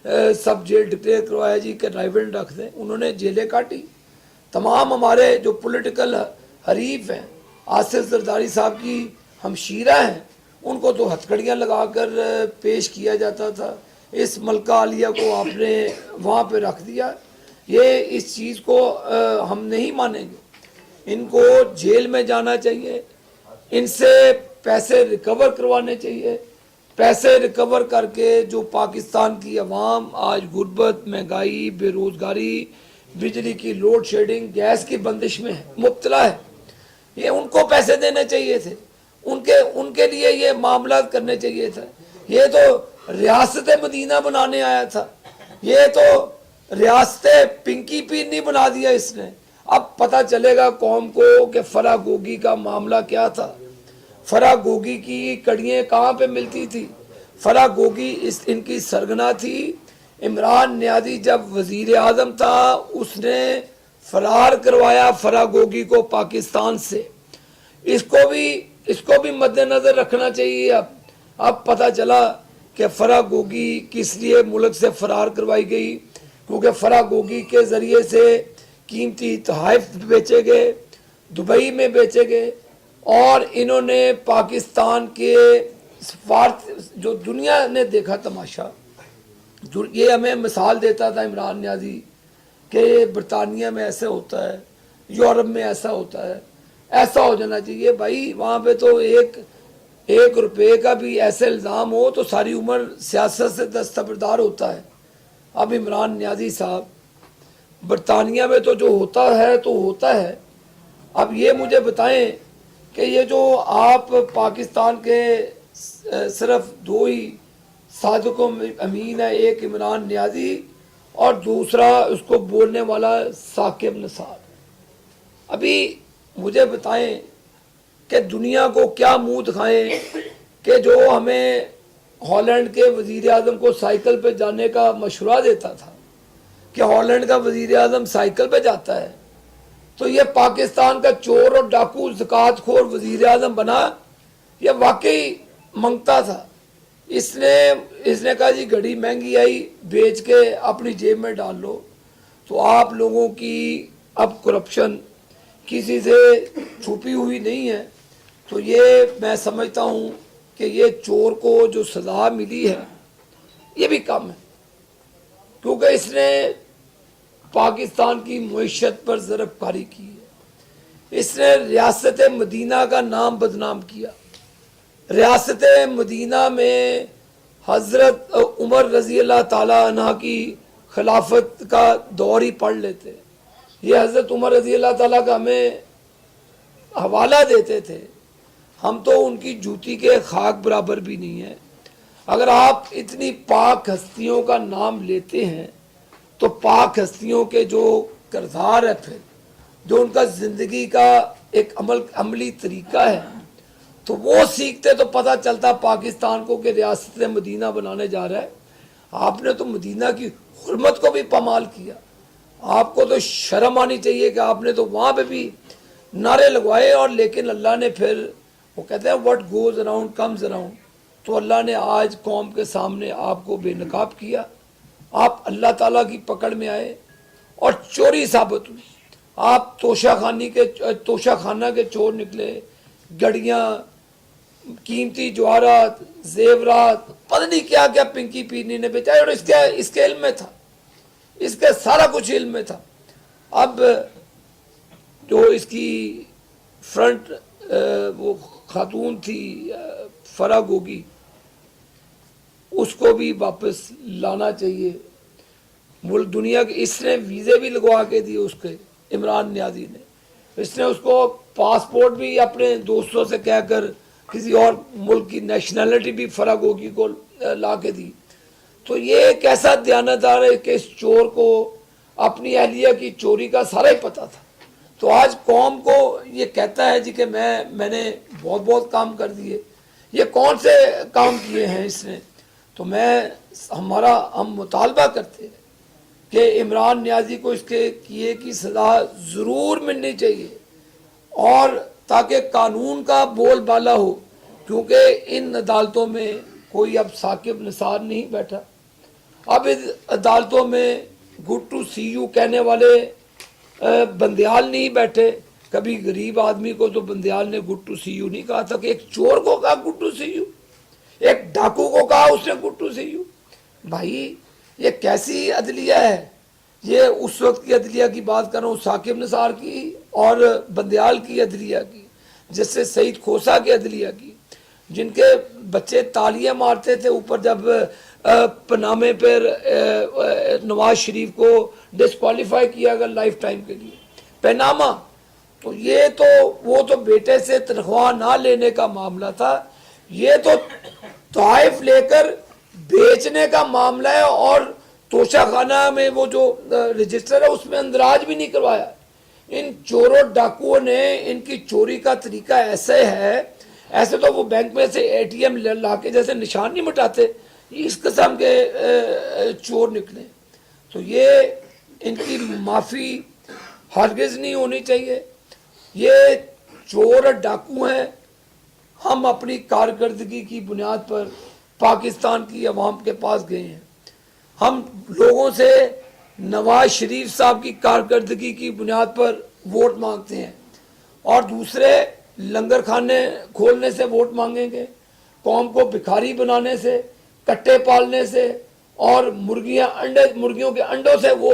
سب jail declare کروایا جی کہ driver رکھ دیں، انہوں نے جیلیں کاٹی۔ تمام ہمارے جو پولیٹیکل حریف ہیں، آصف زرداری صاحب کی ہمشیرہ ہیں، ان کو تو ہتھکڑیاں لگا کر پیش کیا جاتا تھا۔ اس ملکہ عالیہ کو آپ نے وہاں پہ رکھ دیا۔ یہ اس چیز کو ہم نہیں مانیں گے، ان کو جیل میں جانا چاہیے، ان سے پیسے ریکور کروانے چاہیے۔ پیسے ریکور کر کے جو پاکستان کی عوام آج غربت، مہنگائی، بے روزگاری، بجلی کی لوڈ شیڈنگ، گیس کی بندش میں مبتلا ہے، یہ ان کو پیسے دینے چاہیے تھے، ان کے لیے یہ معاملات کرنے چاہیے تھے۔ یہ تو ریاست مدینہ بنانے آیا تھا، یہ تو ریاست پنکی پینی بنا دیا اس نے۔ اب پتہ چلے گا قوم کو کہ فرح گوگی کا معاملہ کیا تھا، فرح گوگی کی کڑیاں کہاں پہ ملتی تھی۔ فرح گوگی ان کی سرگنا تھی۔ عمران نیازی جب وزیر اعظم تھا، اس نے فرار کروایا فرح گوگی کو پاکستان سے۔ اس کو بھی مد نظر رکھنا چاہیے۔ اب پتہ چلا کہ فرح گوگی کس لیے ملک سے فرار کروائی گئی، کیونکہ فرح گوگی کے ذریعے سے قیمتی تحائف بیچے گئے، دبئی میں بیچے گئے، اور انہوں نے پاکستان کے سفارت، جو دنیا نے دیکھا تماشا، یہ ہمیں مثال دیتا تھا عمران نیازی کہ برطانیہ میں ایسے ہوتا ہے، یورپ میں ایسا ہوتا ہے، ایسا ہو جانا چاہیے۔ بھائی وہاں پہ تو ایک روپے کا بھی ایسے الزام ہو تو ساری عمر سیاست سے دستبردار ہوتا ہے۔ اب عمران نیازی صاحب، برطانیہ میں تو جو ہوتا ہے تو ہوتا ہے، اب یہ مجھے بتائیں کہ یہ جو آپ پاکستان کے صرف دو ہی صادق و امین ہے، ایک عمران نیازی اور دوسرا اس کو بولنے والا ثاقب نثار، ابھی مجھے بتائیں کہ دنیا کو کیا منہ دکھائیں کہ جو ہمیں ہالینڈ کے وزیر اعظم کو سائیکل پہ جانے کا مشورہ دیتا تھا کہ ہالینڈ کا وزیر اعظم سائیکل پہ جاتا ہے، تو یہ پاکستان کا چور اور ڈاکو زکوٰۃ خور وزیر اعظم بنا۔ یہ واقعی منگتا تھا۔ اس نے کہا جی گھڑی مہنگی آئی، بیچ کے اپنی جیب میں ڈال لو۔ تو آپ لوگوں کی اب کرپشن کسی سے چھپی ہوئی نہیں ہے، تو یہ میں سمجھتا ہوں کہ یہ چور کو جو سزا ملی ہے یہ بھی کم ہے، کیونکہ اس نے پاکستان کی معیشت پر ضرب کاری کی ہے، اس نے ریاست مدینہ کا نام بدنام کیا۔ ریاست مدینہ میں حضرت عمر رضی اللہ تعالیٰ عنہ کی خلافت کا دور ہی پڑھ لیتے، یہ حضرت عمر رضی اللہ تعالیٰ کا ہمیں حوالہ دیتے تھے، ہم تو ان کی جوتی کے خاک برابر بھی نہیں ہیں۔ اگر آپ اتنی پاک ہستیوں کا نام لیتے ہیں تو پاک ہستیوں کے جو کردار ہے، پھر جو ان کا زندگی کا ایک عملی طریقہ ہے، تو وہ سیکھتے تو پتہ چلتا پاکستان کو کہ ریاست مدینہ بنانے جا رہا ہے۔ آپ نے تو مدینہ کی حرمت کو بھی پامال کیا۔ آپ کو تو شرم آنی چاہیے کہ آپ نے تو وہاں پہ بھی نعرے لگوائے، اور لیکن اللہ نے پھر، وہ کہتے ہیں what goes around comes around، تو اللہ نے آج قوم کے سامنے آپ کو بے نقاب کیا، آپ اللہ تعالیٰ کی پکڑ میں آئے اور چوری ثابت ہوئی۔ آپ توشہ خانہ کے چور نکلے، گڑیاں، قیمتی جواہرات، زیورات، پتہ نہیں کیا کیا پنکی پینی نے بیچا، اور اس کے علم میں تھا، اس کے سارا کچھ علم میں تھا۔ اب جو اس کی فرنٹ وہ خاتون تھی فرح گوگی، اس کو بھی واپس لانا چاہیے ملک دنیا کے۔ اس نے ویزے بھی لگوا کے دیے اس کے، عمران نیازی نے، اس نے اس کو پاسپورٹ بھی اپنے دوستوں سے کہہ کر کسی اور ملک کی نیشنلٹی بھی فرح گوگی کو لا کے دی۔ تو یہ کیسا دیانتدار ہے کہ اس چور کو اپنی اہلیہ کی چوری کا سارا ہی پتہ تھا۔ تو آج قوم کو یہ کہتا ہے جی کہ میں نے بہت کام کر دیے۔ یہ کون سے کام کیے ہیں اس نے؟ تو ہم مطالبہ کرتے ہیں کہ عمران نیازی کو اس کے کیے کی سزا ضرور ملنی چاہیے، اور تاکہ قانون کا بول بالا ہو، کیونکہ ان عدالتوں میں کوئی اب ثاقب نثار نہیں بیٹھا، اب اس عدالتوں میں گڈ ٹو سی یو کہنے والے بندیال نہیں بیٹھے. کبھی غریب آدمی کو تو بندیال نے گڈ ٹو سی یو نہیں کہا تھا کہ ایک چور کو کہا گڈ ٹو سی یو, ایک ڈاکو کو کہا اس نے گڈ ٹو سی یو. بھائی یہ کیسی عدلیہ ہے؟ یہ اس وقت کی عدلیہ کی بات کر رہا ہوں, ثاقب نثار کی اور بندیال کی عدلیہ کی, جس سے سعید کھوسہ کی عدلیہ کی, جن کے بچے تالیاں مارتے تھے اوپر جب پنامے پر نواز شریف کو ڈسکوالیفائی کیا گیا لائف ٹائم کے لیے پیناما. تو یہ تو وہ تو بیٹے سے تنخواہ نہ لینے کا معاملہ تھا, یہ تو تحائف لے کر بیچنے کا معاملہ ہے. اور توشہ خانہ میں وہ جو رجسٹر ہے اس میں اندراج بھی نہیں کروایا. ان چوروں ڈاکوؤں نے, ان کی چوری کا طریقہ ایسے ہے, ایسے تو وہ بینک میں سے اے ٹی ایم لا کے جیسے نشان نہیں مٹاتے, اس قسم کے چور نکلے. تو یہ ان کی معافی ہرگز نہیں ہونی چاہیے. یہ چور اور ڈاکو ہیں. ہم اپنی کارکردگی کی بنیاد پر پاکستان کی عوام کے پاس گئے ہیں. ہم لوگوں سے نواز شریف صاحب کی کارکردگی کی بنیاد پر ووٹ مانگتے ہیں, اور دوسرے لنگر خانے کھولنے سے ووٹ مانگیں گے, قوم کو بھکاری بنانے سے, کٹے پالنے سے, اور مرغیوں کے انڈوں سے وہ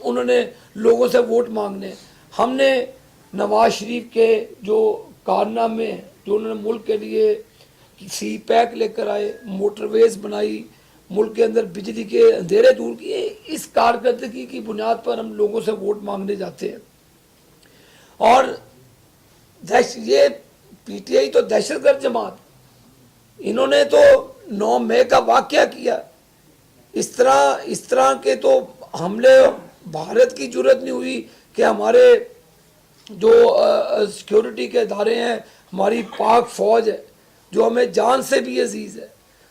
انہوں نے لوگوں سے ووٹ مانگنے. ہم نے نواز شریف کے جو کارنامے ہیں, جو انہوں نے ملک کے لیے سی پیک لے کر آئے, موٹر ویز بنائی, ملک کے اندر بجلی کے اندھیرے دور کیے, اس کارکردگی کی بنیاد پر ہم لوگوں سے ووٹ مانگنے جاتے ہیں. اور یہ پی ٹی آئی تو دہشت گرد جماعت, انہوں نے تو 9 مئی کا واقعہ کیا. اس طرح کے تو حملے بھارت کی جرت نہیں ہوئی کہ ہمارے جو سیکیورٹی کے ادارے ہیں, ہماری پاک فوج ہے جو ہمیں جان سے بھی عزیز ہے,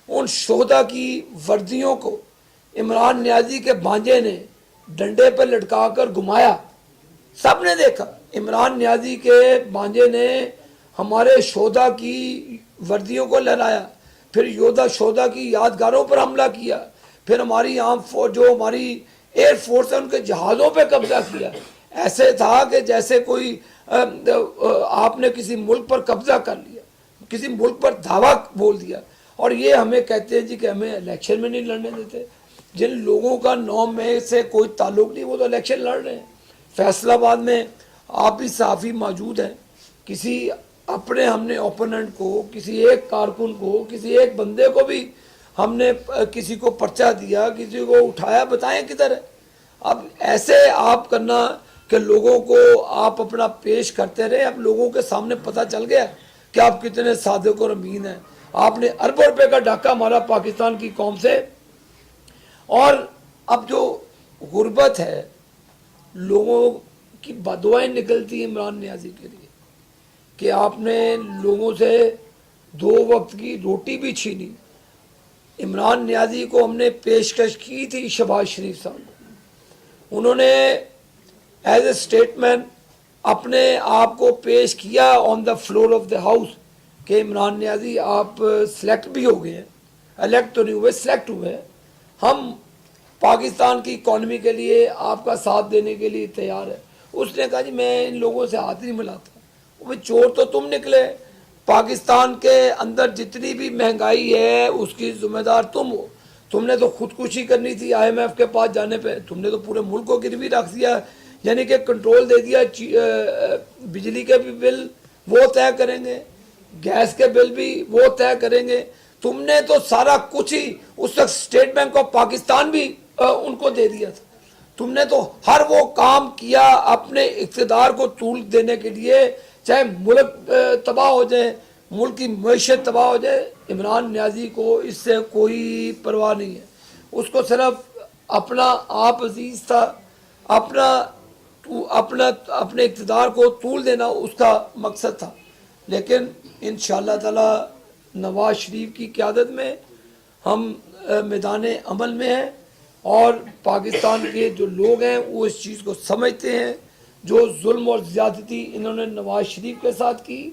ان شہداء کی وردیوں کو عمران نیازی کے بھانجے نے ڈنڈے پہ لٹکا کر گھمایا. سب نے دیکھا, عمران نیازی کے بھانجے نے ہمارے شہداء کی وردیوں کو لہرایا, پھر شہداء کی یادگاروں پر حملہ کیا, پھر ہماری عام فوج جو ہماری ایئر فورس ہے ان کے جہازوں پہ قبضہ کیا. ایسے تھا کہ جیسے کوئی آپ نے کسی ملک پر قبضہ کر لیا, کسی ملک پر دھاوا بول دیا. اور یہ ہمیں کہتے ہیں جی کہ ہمیں الیکشن میں نہیں لڑنے دیتے. جن لوگوں کا 9 مئی سے کوئی تعلق نہیں, وہ تو الیکشن لڑ رہے ہیں. فیصل آباد میں آپ بھی صحافی موجود ہیں, کسی اپنے ہم نے اوپوننٹ کو, کسی ایک کارکن کو, کسی ایک بندے کو بھی ہم نے کسی کو پرچہ دیا, کسی کو اٹھایا, بتائیں کدھر ہے. اب ایسے آپ کرنا کہ لوگوں کو آپ اپنا پیش کرتے رہے, اب لوگوں کے سامنے پتہ چل گیا کہ آپ کتنے صادق اور امین ہیں. آپ نے اربوں روپے کا ڈاکہ مارا پاکستان کی قوم سے. اور اب جو غربت ہے, لوگوں کی بددعائیں نکلتی ہیں عمران نیازی کے لیے کہ آپ نے لوگوں سے 2 وقت کی روٹی بھی چھینی. عمران نیازی کو ہم نے پیشکش کی تھی شہباز شریف صاحب کو, انہوں نے ایز اے اسٹیٹ مین اپنے آپ کو پیش کیا on the floor of the house کہ عمران نیازی آپ سلیکٹ بھی ہو گئے ہیں, الیکٹ تو نہیں ہوئے, سلیکٹ ہوئے ہیں, ہم پاکستان کی اکانومی کے لیے آپ کا ساتھ دینے کے لیے تیار ہے. اس نے کہا جی میں ان لوگوں سے ہاتھ نہیں ملاتا. وہ چور تو تم نکلے, پاکستان کے اندر جتنی بھی مہنگائی ہے اس کی ذمہ دار تم ہو. تم نے تو خودکشی کرنی تھی آئی ایم ایف کے پاس جانے پہ, تم نے تو پورے ملک کو گروی رکھ دیا, یعنی کہ کنٹرول دے دیا. بجلی کے بھی بل وہ طے کریں گے, گیس کے بل بھی وہ طے کریں گے. تم نے تو سارا کچھ ہی اس وقت اسٹیٹ بینک آف پاکستان بھی ان کو دے دیا تھا. تم نے تو ہر وہ کام کیا اپنے اقتدار کو طول دینے کے لیے, چاہے ملک تباہ ہو جائے, ملک کی معیشت تباہ ہو جائے. عمران نیازی کو اس سے کوئی پرواہ نہیں ہے, اس کو صرف اپنا آپ عزیز تھا, اپنے اقتدار کو طول دینا اس کا مقصد تھا. لیکن انشاءاللہ تعالی نواز شریف کی قیادت میں ہم میدان عمل میں ہیں, اور پاکستان کے جو لوگ ہیں وہ اس چیز کو سمجھتے ہیں. جو ظلم اور زیادتی انہوں نے نواز شریف کے ساتھ کی,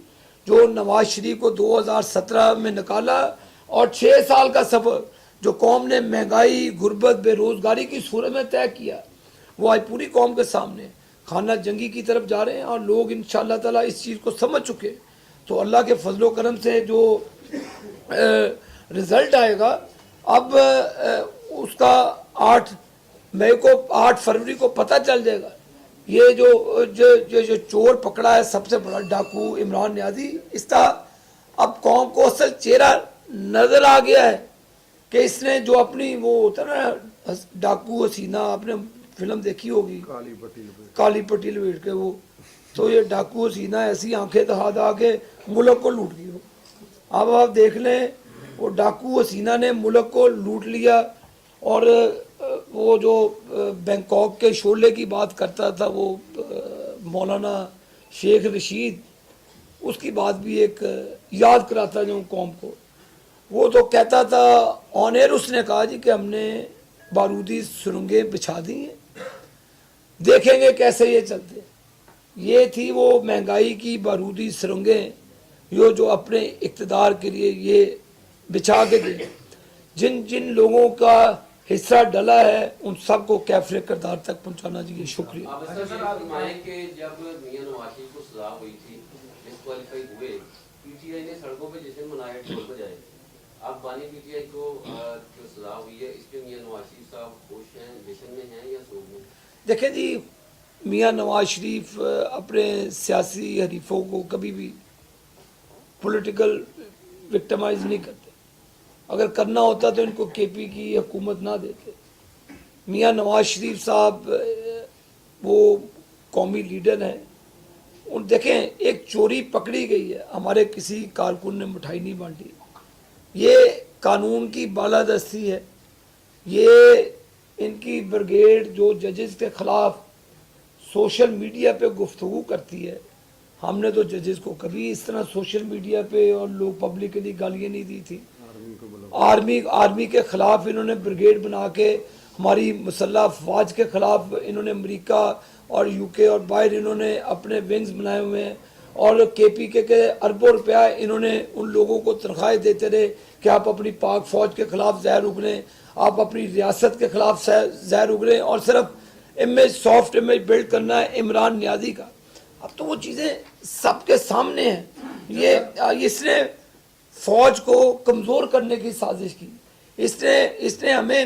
جو نواز شریف کو 2017 میں نکالا, اور 6 سال کا سفر جو قوم نے مہنگائی، غربت، بے روزگاری کی صورت میں طے کیا، وہ آج پوری قوم کے سامنے خانہ جنگی کی طرف جا رہے ہیں، اور لوگ انشاءاللہ تعالیٰ اس چیز کو سمجھ چکے. تو اللہ کے فضل و کرم سے جو رزلٹ آئے گا، اب اس کا 8 فروری کو پتہ چل جائے گا. یہ جو چور پکڑا ہے سب سے بڑا ڈاکو عمران نیازی، اس کا اب قوم کو اصل چہرہ نظر آ گیا ہے کہ اس نے جو اپنی وہ ہوتا ہے نا ڈاکو حسینہ، آپ نے فلم دیکھی ہوگی کالی پٹی لپیٹ کے، وہ تو یہ ڈاکو حسینہ ایسی آنکھیں دہا کے ملک کو لوٹ گئی. اب آپ دیکھ لیں وہ ڈاکو حسینہ نے ملک کو لوٹ لیا. اور وہ جو بینکاک کے شعلے کی بات کرتا تھا وہ مولانا شیخ رشید، اس کی بات بھی ایک یاد کراتا جو قوم کو. وہ تو کہتا تھا آن ایئر، اس نے کہا جی کہ ہم نے بارودی سرنگیں بچھا دی ہیں، دیکھیں گے کیسے یہ چلتے. یہ تھی وہ مہنگائی کی بارودی سرنگیں جو اپنے اقتدار کے لیے یہ بچھا کے دیں. جن لوگوں کا حصہ ڈلا ہے ان سب کو کیفر کردار تک پہنچانا چاہیے. شکریہ. کہ جب میاں نواز شریف کو سزا ہوئی تھی، ڈسکوالیفائی ہوئے، پی ٹی آئی نے سڑکوں پہ جشن منایا ڈھول بجائے. اب بانی پی ٹی آئی کو جو سزا ہوئی ہے، اس پہ میاں نواز شریف صاحب خوش ہیں، جشن میں ہیں یا سوگ میں؟ دیکھیں جی، میاں نواز شریف اپنے سیاسی حریفوں کو کبھی بھی پولیٹیکل وکٹمائز نہیں کرتے. اگر کرنا ہوتا تو ان کو کے پی کی حکومت نہ دیتے. میاں نواز شریف صاحب وہ قومی لیڈر ہیں. اور دیکھیں ایک چوری پکڑی گئی ہے، ہمارے کسی کارکن نے مٹھائی نہیں بانٹی. یہ قانون کی بالادستی ہے. یہ ان کی بریگیڈ جو ججز کے خلاف سوشل میڈیا پہ گفتگو کرتی ہے، ہم نے تو ججز کو کبھی اس طرح سوشل میڈیا پہ اور لوگ پبلکلی گالیاں نہیں دی تھی. آرمی کے خلاف انہوں نے بریگیڈ بنا کے، ہماری مسلح افواج کے خلاف انہوں نے امریکہ اور یو کے اور باہر انہوں نے اپنے ونگز بنائے ہوئے ہیں. اور کے پی کے اربوں روپیہ انہوں نے ان لوگوں کو تنخواہیں دیتے رہے کہ آپ اپنی پاک فوج کے خلاف زہر اگلیں، آپ اپنی ریاست کے خلاف زہر اگلیں، اور صرف سافٹ امیج بلڈ کرنا ہے عمران نیازی کا. اب تو وہ چیزیں سب کے سامنے ہیں. اس نے فوج کو کمزور کرنے کی سازش کی. اس نے ہمیں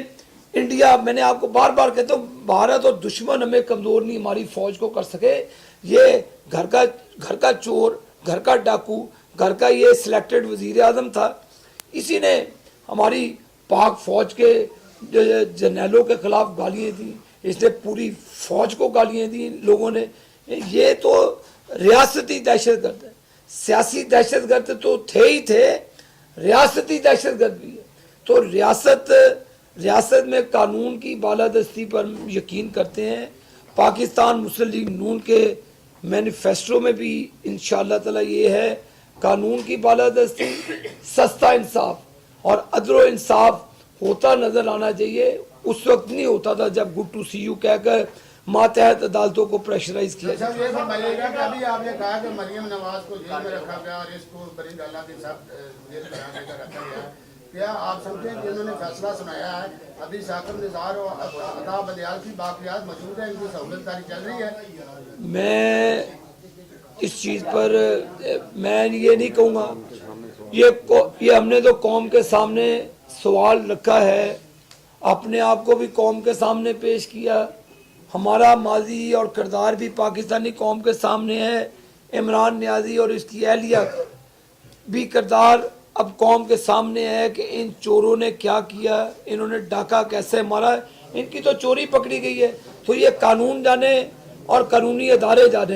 انڈیا، میں نے آپ کو بار بار کہتا ہوں، بھارت اور دشمن ہمیں کمزور نہیں ہماری فوج کو کر سکے. یہ گھر کا چور، گھر کا ڈاکو، گھر کا یہ سلیکٹڈ وزیر اعظم تھا. اسی نے ہماری پاک فوج کے جرنیلوں کے خلاف گالیاں دیں. اس نے پوری فوج کو گالیاں دیں لوگوں نے. یہ تو ریاستی دہشت گرد ہے. سیاسی دہشت گرد تو تھے ہی تھے، ریاستی دہشت گرد بھی ہے. تو ریاست میں قانون کی بالادستی پر یقین کرتے ہیں. پاکستان مسلم لیگ نون کے مینیفیسٹو میں بھی انشاءاللہ تعالی یہ ہے، قانون کی بالادستی، سستا انصاف اور عدل و انصاف ہوتا نظر آنا چاہیے. اس وقت نہیں ہوتا تھا جب گڈ ٹو سی یو کہہ کر ماتحت عدالتوں کو پریشرائز کیا جاتا. یہ فرمائیے گا کہ ابھی آپ نے کہا کہ مریم نواز کو جیل میں رکھا گیا اور اس کو برید اللہ کے ساتھ جیل کرانے کا رکھا گیا، کیا آپ سمجھیں کہ انہوں نے فیصلہ سنایا ہے؟ ابھی ثاقب نثار اور عطا بدیال کی باقیات موجود ہیں، ان کی سہولت کاری چل رہی ہے؟ میں اس چیز پر میں یہ نہیں کہوں گا. یہ ہم نے تو قوم کے سامنے سوال رکھا ہے، اپنے آپ کو بھی قوم کے سامنے پیش کیا. ہمارا ماضی اور کردار بھی پاکستانی قوم کے سامنے ہے. عمران نیازی اور اس کی اہلیہ بھی کردار اب قوم کے سامنے ہے کہ ان چوروں نے کیا کیا، انہوں نے ڈاکہ کیسے مارا. ان کی تو چوری پکڑی گئی ہے. تو یہ قانون جانے اور قانونی ادارے جانے.